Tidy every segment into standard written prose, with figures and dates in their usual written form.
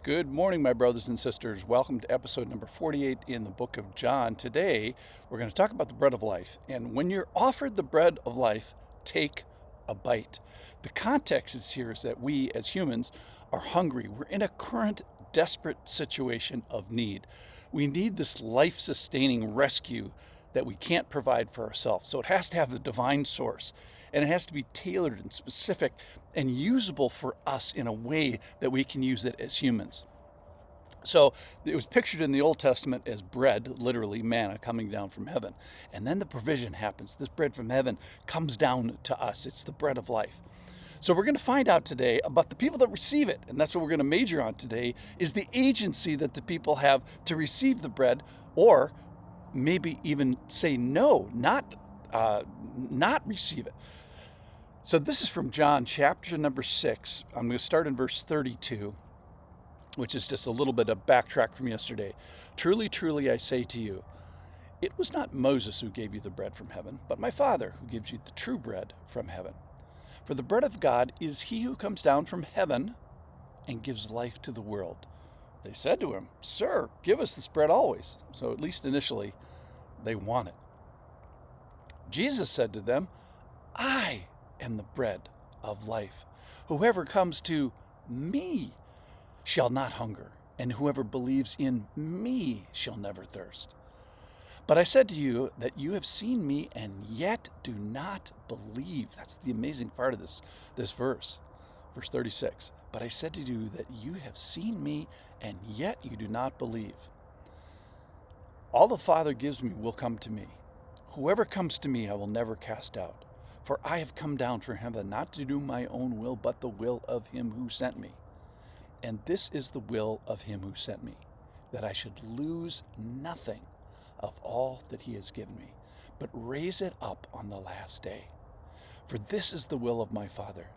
Good morning, my brothers and sisters. Welcome to episode number 48 in the book of John. Today, we're going to talk about the bread of life. And when you're offered the bread of life, take a bite. The context is here is that we as humans are hungry. We're in a current desperate situation of need. We need this life-sustaining rescue that we can't provide for ourselves. So it has to have a divine source, and it has to be tailored and specific and usable for us in a way that we can use it as humans. So it was pictured in the Old Testament as bread, literally manna coming down from heaven. And then the provision happens. This bread from heaven comes down to us. It's the bread of life. So we're going to find out today about the people that receive it. And that's what we're going to major on today, is the agency that the people have to receive the bread, or maybe even say no, not receive it. So this is from John chapter number 6. I'm going to start in verse 32, which is just a little bit of backtrack from yesterday. Truly, truly, I say to you, it was not Moses who gave you the bread from heaven, but my Father who gives you the true bread from heaven. For the bread of God is he who comes down from heaven and gives life to the world. They said to him, Sir, give us this bread always. So at least initially, they want it. Jesus said to them, I am the bread of life. Whoever comes to me shall not hunger, and whoever believes in me shall never thirst. But I said to you that you have seen me and yet do not believe. That's the amazing part of this verse, verse 36. But I said to you that you have seen me and yet you do not believe. All the Father gives me will come to me. Whoever comes to me I will never cast out. For I have come down from heaven not to do my own will, but the will of him who sent me. And this is the will of him who sent me, that I should lose nothing of all that he has given me, but raise it up on the last day. For this is the will of my Father,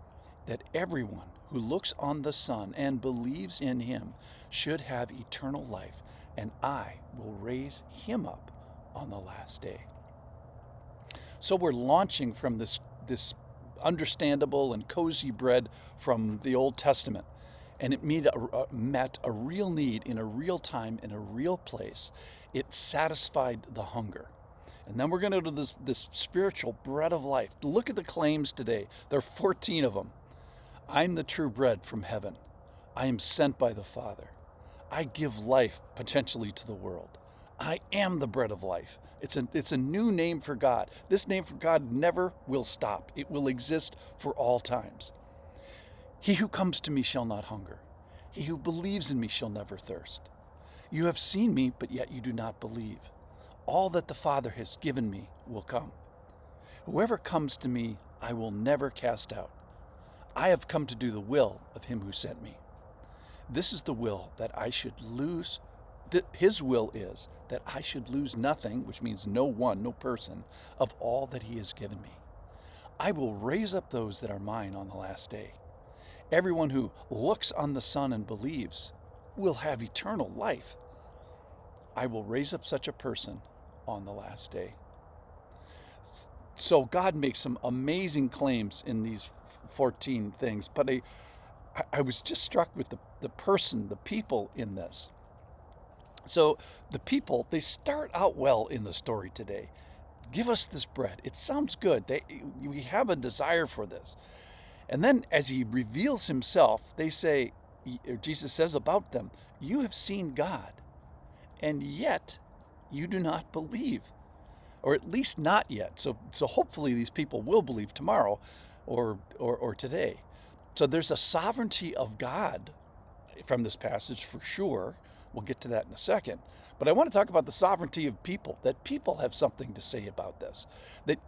that everyone who looks on the Son and believes in him should have eternal life, and I will raise him up on the last day. So we're launching from this understandable and cozy bread from the Old Testament. And it met a real need in a real time, in a real place. It satisfied the hunger. And then we're going to go to this spiritual bread of life. Look at the claims today. There are 14 of them. I'm the true bread from heaven. I am sent by the Father. I give life potentially to the world. I am the bread of life. It's a new name for God. This name for God never will stop. It will exist for all times. He who comes to me shall not hunger. He who believes in me shall never thirst. You have seen me, but yet you do not believe. All that the Father has given me will come. Whoever comes to me, I will never cast out. I have come to do the will of him who sent me. This is the will that I should lose. His will is that I should lose nothing, which means no person, of all that he has given me. I will raise up those that are mine on the last day. Everyone who looks on the Son and believes will have eternal life. I will raise up such a person on the last day. So God makes some amazing claims in these 14 things, but I was just struck with the person, the people in this. So the people, they start out well in the story today. Give us this bread. It sounds good. We have a desire for this. And then as he reveals himself, Jesus says about them, you have seen God, and yet you do not believe, or at least not yet. So hopefully these people will believe tomorrow or today. So there's a sovereignty of God from this passage for sure. We'll get to that in a second. But I want to talk about the sovereignty of people, that people have something to say about this. That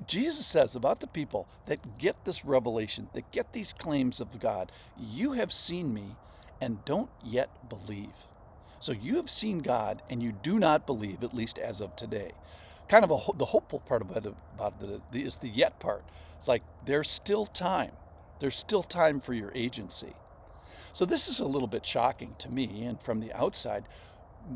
Jesus says about the people that get this revelation, that get these claims of God, you have seen me and don't yet believe. So you have seen God and you do not believe, at least as of today. Kind of the hopeful part about it is the yet part. It's like there's still time. There's still time for your agency. So this is a little bit shocking to me, and from the outside,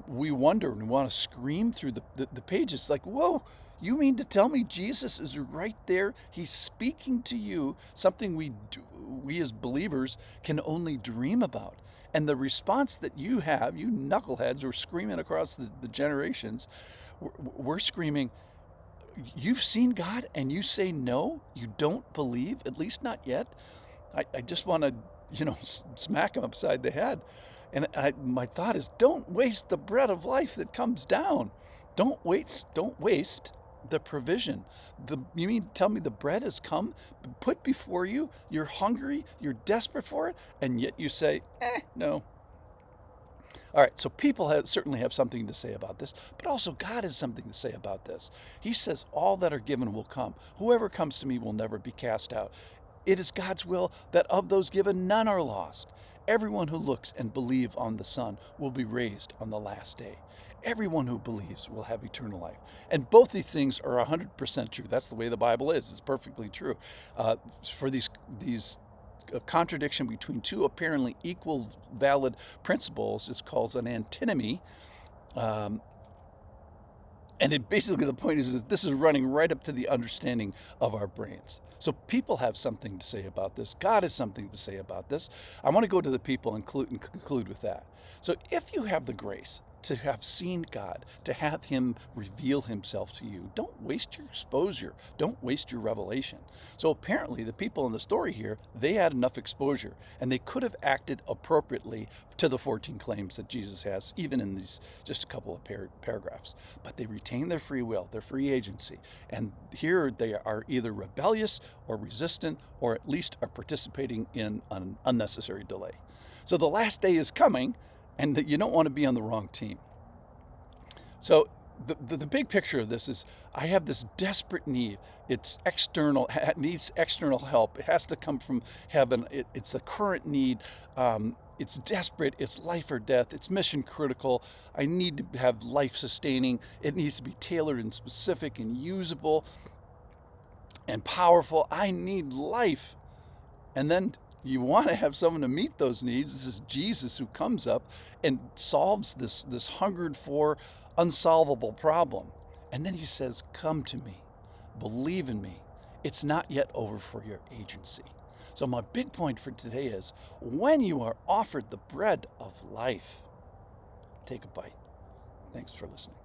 we wonder and want to scream through the pages like, whoa, you mean to tell me Jesus is right there? He's speaking to you, something we as believers can only dream about. And the response that you have, you knuckleheads, are screaming across the generations, we're screaming, you've seen God and you say no? You don't believe, at least not yet? I just want to, smack him upside the head. And my thought is, don't waste the bread of life that comes down. Don't waste the provision. You mean tell me the bread has come, put before you, you're hungry, you're desperate for it, and yet you say, no. All right, so people certainly have something to say about this, but also God has something to say about this. He says, all that are given will come. Whoever comes to me will never be cast out. It is God's will that of those given, none are lost. Everyone who looks and believes on the Son will be raised on the last day. Everyone who believes will have eternal life. And both these things are 100% true. That's the way the Bible is. It's perfectly true. For these a contradiction between two apparently equal valid principles is called an antinomy. And basically the point is this is running right up to the understanding of our brains. So people have something to say about this. God has something to say about this. I want to go to the people and conclude with that. So if you have the grace to have seen God, to have him reveal himself to you, don't waste your exposure. Don't waste your revelation. So apparently the people in the story here, they had enough exposure and they could have acted appropriately to the 14 claims that Jesus has, even in these just a couple of paragraphs. But they retain their free will, their free agency. And here they are either rebellious or resistant, or at least are participating in an unnecessary delay. So the last day is coming, and that you don't want to be on the wrong team. So the big picture of this is I have this desperate need. It's external, it needs external help. It has to come from heaven. It's a current need. It's desperate. It's life or death. It's mission critical. I need to have life sustaining. It needs to be tailored and specific and usable and powerful. I need life. And then you want to have someone to meet those needs. This is Jesus who comes up and solves this hungered for unsolvable problem. And then he says, come to me, believe in me. It's not yet over for your agency. So my big point for today is when you are offered the bread of life, take a bite. Thanks for listening.